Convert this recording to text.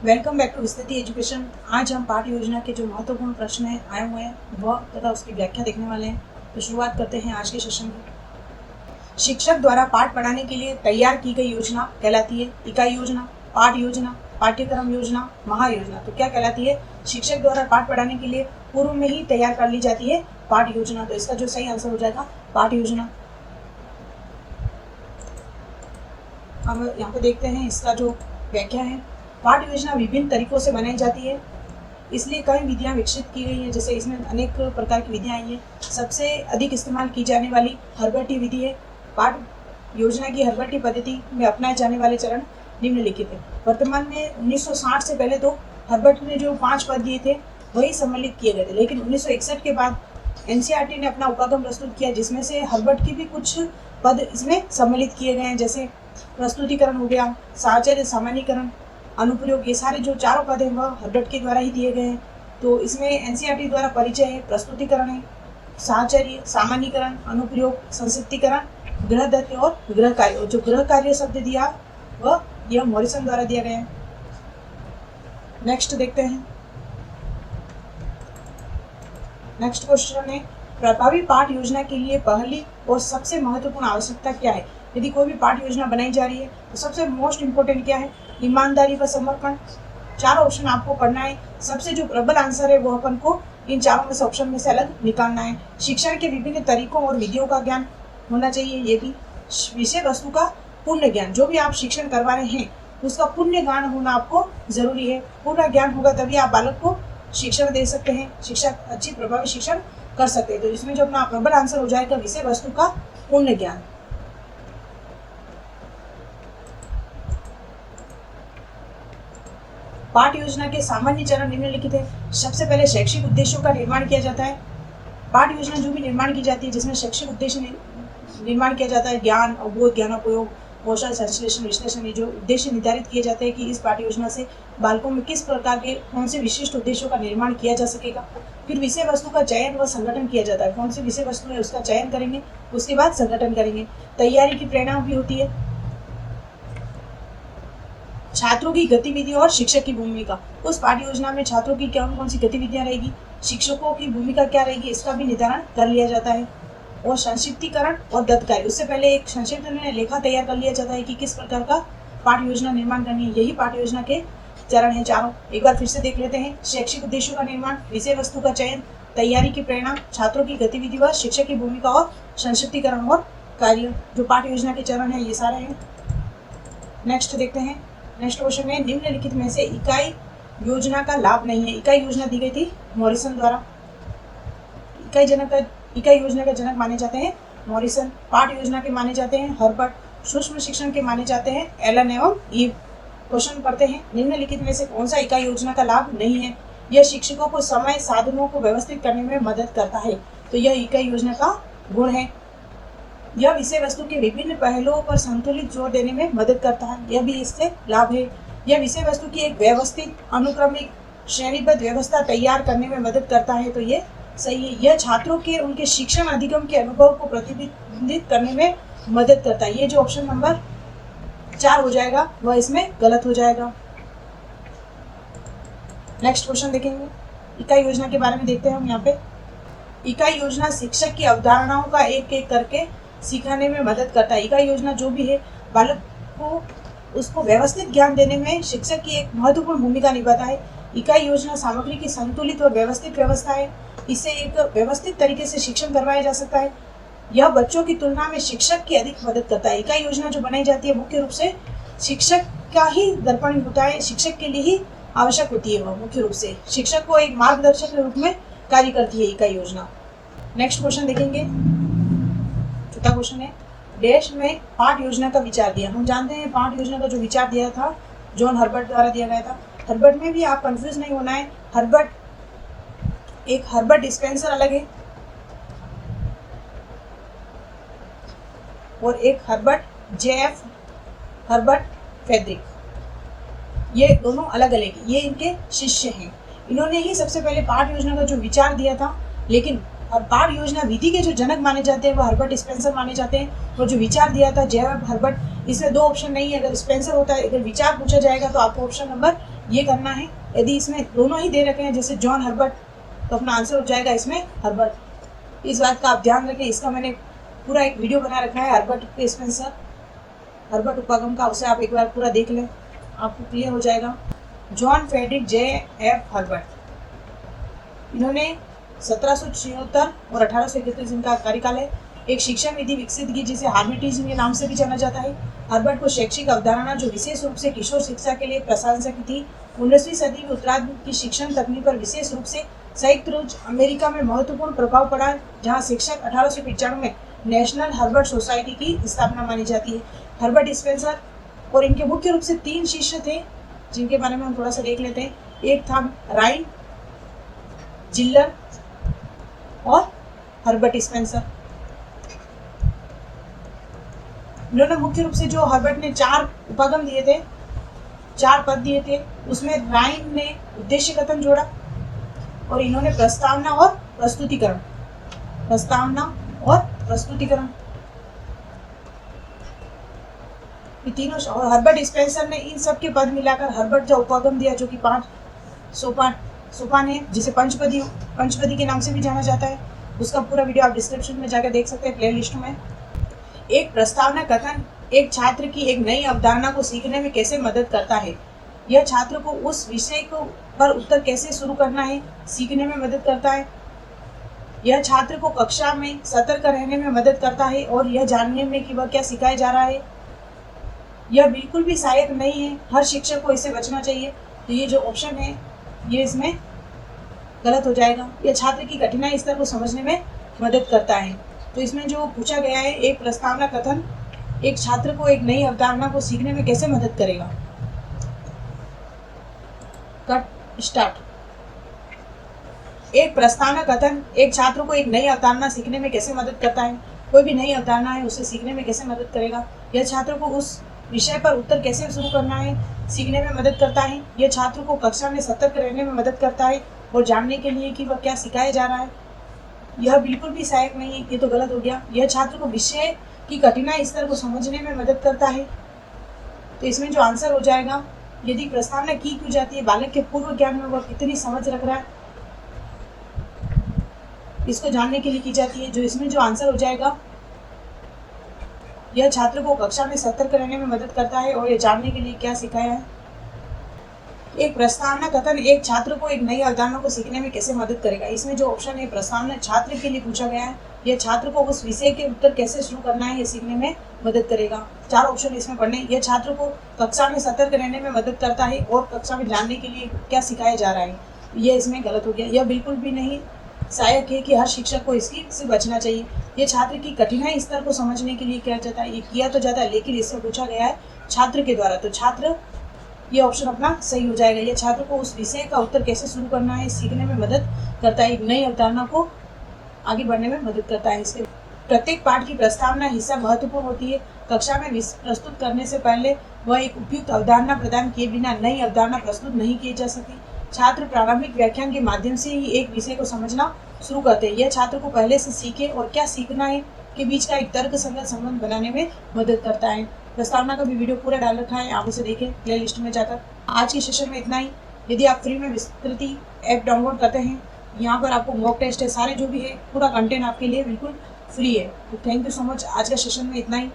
Welcome back to Vistriti education. आज हम पाठ योजना के जो महत्वपूर्ण प्रश्न हैं आए हुए हैं वह तथा उसकी व्याख्या देखने वाले हैं। तो शुरुआत करते हैं आज के सेशन की। शिक्षक द्वारा पाठ पढ़ाने के लिए तैयार की गई योजना कहलाती है इकाई योजना, पाठ योजना, पाठ्यक्रम योजना, महायोजना। तो क्या कहलाती है? शिक्षक द्वारा पाठ पढ़ाने के लिए पूर्व में ही तैयार कर ली जाती है पाठ योजना। तो इसका जो सही आंसर हो जाएगा पाठ योजना। अब यहाँ पे देखते हैं इसका जो व्याख्या है। पाठ योजना विभिन्न तरीकों से बनाई जाती है, इसलिए कई विधियां विकसित की गई हैं। जैसे इसमें अनेक प्रकार की विधियां आई हैं। सबसे अधिक इस्तेमाल की जाने वाली हर्बर्टी विधि है। पाठ योजना की हर्बर्टी पद्धति में अपनाए जाने वाले चरण निम्नलिखित है। वर्तमान में 1960 से पहले तो हर्बर्ट ने जो 5 पद दिए थे वही सम्मिलित किए गए थे, लेकिन 1961 के बाद एनसीईआरटी ने अपना उपागम प्रस्तुत किया, जिसमें से हर्बर्ट की भी कुछ पद इसमें सम्मिलित किए गए हैं। जैसे प्रस्तुतिकरण हो गया, साहचर्य, सामान्यीकरण, अनुप्रयोग, ये सारे जो चारों पद हैं वह हर्बर्ट के द्वारा ही दिए गए हैं। तो इसमें एनसीईआरटी द्वारा परिचय है, प्रस्तुतिकरण है, साहचर्य, सामान्यीकरण, अनुप्रयोग, संक्षिप्तीकरण, गृहदत्त और गृह कार्य। जो गृह कार्य शब्द दिया वह यह मॉरिसन द्वारा दिया गया है। नेक्स्ट देखते हैं। नेक्स्ट क्वेश्चन है, प्रभावी पाठ योजना के लिए पहली और सबसे महत्वपूर्ण आवश्यकता क्या है? यदि कोई भी पाठ योजना बनाई जा रही है तो सबसे मोस्ट इम्पोर्टेंट क्या है? ईमानदारी व समर्पण। चारों ऑप्शन आपको पढ़ना है। सबसे जो प्रबल आंसर है वो अपन को इन चारों में से ऑप्शन में से अलग निकालना है। शिक्षण के विभिन्न तरीकों और विधियों का ज्ञान होना चाहिए। ये भी विषय वस्तु का पूर्ण ज्ञान, जो भी आप शिक्षण करवा रहे हैं उसका पूर्ण ज्ञान होना आपको जरूरी है। पूर्ण ज्ञान होगा तभी आप बालक को शिक्षण दे सकते हैं, शिक्षा अच्छी प्रभावी शिक्षण कर सकते हैं। तो इसमें जो अपना प्रबल आंसर हो जाएगा विषय वस्तु का पूर्ण ज्ञान। पाठ योजना के सामान्य चरण निम्नलिखित है। सबसे पहले शैक्षिक उद्देश्यों का निर्माण किया जाता है। पाठ योजना जो भी निर्माण की जाती है जिसमें शैक्षिक उद्देश्य निर्माण किया जाता है, ज्ञान, अवबोध, ज्ञानोपयोग, कौशल, संश्लेषण, विश्लेषण, ये जो उद्देश्य निर्धारित किए जाते हैं कि इस पाठ्य योजना से बालकों में किस प्रकार के कौन से विशिष्ट उद्देश्यों का निर्माण किया जा सकेगा। फिर विषय वस्तु का चयन व संगठन किया जाता है। कौन सी विषय वस्तु है उसका चयन करेंगे, उसके बाद संगठन करेंगे। तैयारी की प्रेरणा भी होती है। छात्रों की गतिविधि और शिक्षक की भूमिका। उस पाठ्य योजना में छात्रों की कौन सी गतिविधियां रहेगी, शिक्षकों की भूमिका क्या रहेगी, इसका भी निर्धारण कर लिया जाता है। और संक्षिप्तीकरण और गद्यकार्य, उससे पहले एक संक्षिप्त में लेखा तैयार कर लिया जाता है कि किस प्रकार का पाठ्य योजना निर्माण करनी है। यही पाठ्य योजना के चरण है चारों। एक बार फिर से देख लेते हैं। शैक्षिक उद्देश्यों का निर्माण, विषय वस्तु का चयन, तैयारी की प्रेरणा, छात्रों की गतिविधि व शिक्षक की भूमिका और संक्षिप्तीकरण और कार्य, जो पाठ्य योजना के चरण है ये सारे हैं। नेक्स्ट देखते हैं। नेक्स्ट क्वेश्चन है, निम्नलिखित में से इकाई योजना का लाभ नहीं है। इकाई योजना दी गई थी मॉरिसन द्वारा। इकाई योजना का जनक माने जाते हैं मॉरिसन। पाठ योजना के माने जाते हैं हर्बर्ट। सूक्ष्म शिक्षण के माने जाते हैं एलन एवं ईव। क्वेश्चन पढ़ते हैं, निम्नलिखित में से कौन सा इकाई योजना का लाभ नहीं है? यह शिक्षकों को समय साधनों को व्यवस्थित करने में मदद करता है। तो यह इकाई योजना का गुण है। यह विषय वस्तु के विभिन्न पहलुओं पर संतुलित जोर देने में मदद करता है। यह भी इससे लाभ है। यह विषय वस्तु की एक व्यवस्थित, अनुक्रमिक, श्रेणीबद्ध व्यवस्था तैयार करने में मदद करता है। तो ये सही है। यह छात्रों के उनके शिक्षण अधिगम के अनुभव को प्रतिबिंबित करने में मदद करता है। ये जो ऑप्शन नंबर 4 हो जाएगा वह इसमें गलत हो जाएगा। नेक्स्ट क्वेश्चन देखेंगे। इकाई योजना के बारे में देखते हैं हम यहाँ पे। इकाई योजना शिक्षक की अवधारणाओं का एक एक करके सिखाने में मदद करता है। इकाई योजना जो भी है बालक को उसको व्यवस्थित ज्ञान देने में शिक्षक की एक महत्वपूर्ण भूमिका निभाता है। इकाई योजना सामग्री की संतुलित और व्यवस्थित व्यवस्था है। इससे एक व्यवस्थित तरीके से शिक्षण करवाया जा सकता है। यह बच्चों की तुलना में शिक्षक की अधिक मदद करता है। इकाई योजना जो बनाई जाती है मुख्य रूप से शिक्षक का ही दर्पण होता है, शिक्षक के लिए ही आवश्यक होती है। वह मुख्य रूप से शिक्षक को एक मार्गदर्शक के रूप में कार्य करती है इकाई योजना। नेक्स्ट क्वेश्चन देखेंगे। चौथा क्वेश्चन है, देश में पाठ योजना का विचार दिया। हम जानते हैं पाठ योजना का जो विचार दिया था जॉन हर्बर्ट द्वारा दिया गया था। हर्बर्ट में भी आप कंफ्यूज नहीं होना है। एक हर्बर्ट स्पेंसर अलग है और एक हर्बर्ट जेएफ हर्बर्ट फेड्रिक, ये दोनों अलग अलग है। ये इनके शिष्य हैं। इन्होंने ही सबसे पहले पाठ योजना का जो विचार दिया था, लेकिन और पाठ योजना विधि के जो जनक माने जाते हैं वो हर्बर्ट स्पेंसर माने जाते हैं। और जो विचार दिया था जेएफ हर्बर्ट इसमें दो ऑप्शन नहीं है। अगर स्पेंसर होता है, अगर विचार पूछा जाएगा तो आपको ऑप्शन नंबर ये करना है। यदि इसमें दोनों ही दे रखे हैं जैसे जॉन हर्बर्ट, तो अपना आंसर हो जाएगा इसमें हर्बर्ट। इस बात का आप ध्यान रखें। इसका मैंने पूरा एक वीडियो बना रखा है हर्बर्ट के स्पेंसर, हर्बर्ट उपागम का, उसे आप एक बार पूरा देख लें, आपको क्लियर हो जाएगा। John Frederick J F Herbert, इन्होंने 1776 और 1831 इनका कार्यकाल है। एक शिक्षा विधि विकसित की जिसे हार्मिटिज्म के नाम से भी जाना जाता है। हर्बर्ट को शैक्षिक अवधारणा जो विशेष रूप से किशोर शिक्षा के लिए प्रासंगिक थी। 19वीं सदी में उत्तरार्ध की शिक्षण तकनीक पर विशेष रूप से संयुक्त राज्य अमेरिका में महत्वपूर्ण प्रभाव पड़ा, जहां शिक्षक 1895 में नेशनल हर्बर्ट सोसाइटी की स्थापना मानी जाती है। हर्बर्ट स्पेंसर और इनके मुख्य रूप से 3 शिष्य थे जिनके बारे में हम थोड़ा सा देख लेते हैं। एक था राइन, जिल्लर और हर्बर्ट स्पेंसर। इन्होंने मुख्य रूप से जो हर्बर्ट ने 4 उपागम दिए थे, 4 पद दिए थे, उसमें राइन ने उद्देश्य कथन जोड़ा और इन्होंने प्रस्तावना और प्रस्तुतिकरण, प्रस्तावना और प्रस्तुतिकरण, ये तीनों। और हर्बर्ट स्पेंसर ने इन सब के पद मिलाकर हर्बर्ट का उपागम दिया, जो कि 5 सोपान है, जिसे पंचपदी के नाम से भी जाना जाता है। उसका पूरा वीडियो आप डिस्क्रिप्शन में जाकर देख सकते हैं, प्लेलिस्ट में। एक प्रस्तावना कथन एक छात्र की एक नई अवधारणा को सीखने में कैसे मदद करता है। यह छात्र को उस विषय को पर उत्तर कैसे शुरू करना है सीखने में मदद करता है। यह छात्र को कक्षा में सतर्क रहने में मदद करता है और यह जानने में कि वह क्या सिखाया जा रहा है। यह बिल्कुल भी सहायक नहीं है, हर शिक्षक को इससे बचना चाहिए। तो ये जो ऑप्शन है ये इसमें गलत हो जाएगा। यह छात्र की कठिनाई स्तर को समझने में मदद करता है। तो इसमें जो पूछा गया है, एक प्रस्तावना कथन एक छात्र को एक नई अवधारणा को सीखने में कैसे मदद करेगा। Cut start. एक प्रस्तावना कथन एक छात्र को एक नई अवधारणा सीखने में कैसे मदद करता है। कोई भी नई अवधारणा है उसे सीखने में कैसे मदद करेगा। यह छात्र को उस विषय पर उत्तर कैसे शुरू करना है सीखने में मदद करता है। यह छात्र को कक्षा में सतर्क रहने में मदद करता है और जानने के लिए कि वह क्या सिखाया जा रहा है। यह बिल्कुल भी सहायक नहीं है, ये तो गलत हो गया। यह छात्र को विषय की कठिनाई स्तर को समझने में मदद करता है। तो इसमें जो आंसर हो जाएगा, यदि प्रस्तावना की क्यों जाती है, बालक के पूर्व ज्ञान में वह कितनी समझ रख रहा है, इसको जानने के लिए की जाती है। जो इसमें जो आंसर हो जाएगा, यह छात्र को कक्षा में सतर्क रहने में मदद करता है और यह जानने के लिए क्या सिखाया है। एक प्रस्तावना कथन एक छात्र को एक नई अवधारणा को सीखने में कैसे मदद करेगा। इसमें जो ऑप्शन है प्रस्तावना छात्र के लिए पूछा गया है, यह छात्र को उस विषय के उत्तर कैसे शुरू करना है ये सीखने में मदद करेगा। 4 ऑप्शन इसमें पढ़ने। यह छात्र को कक्षा में सतर्क रहने में मदद करता है और कक्षा में जानने के लिए क्या सिखाया जा रहा है, यह इसमें गलत हो गया। यह बिल्कुल भी नहीं सहायक है कि हर शिक्षक को इसकी से बचना चाहिए। यह छात्र की कठिनाई स्तर को समझने के लिए किया जाता है, ये किया तो जाता है लेकिन इससे पूछा गया है छात्र के द्वारा। तो छात्र ये ऑप्शन अपना सही हो जाएगा। यह छात्र को उस विषय का उत्तर कैसे शुरू करना है सीखने में मदद करता है, एक नई अवधारणा को आगे बढ़ने में मदद करता है। इसके प्रत्येक पाठ की प्रस्तावना हिस्सा महत्वपूर्ण होती है। कक्षा में प्रस्तुत करने से पहले वह एक उपयुक्त अवधारणा प्रदान किए बिना नई अवधारणा प्रस्तुत नहीं की जा सकती। छात्र प्रारंभिक व्याख्यान के माध्यम से ही एक विषय को समझना शुरू करते हैं। यह छात्र को पहले से सीखे और क्या सीखना है के बीच का एक तर्क संगत संबंध बनाने में मदद करता है। प्रस्तावना का भी वीडियो पूरा डाल रखा है, आप उसे देखें प्ले लिस्ट में जाकर। आज के सेशन में इतना ही। यदि आप फ्री में विस्तृति ऐप डाउनलोड करते हैं, यहाँ पर आपको मॉक टेस्ट है, सारे जो भी है पूरा कंटेंट आपके लिए बिल्कुल फ्री है। तो थैंक यू सो मच। आज का सेशन में इतना ही।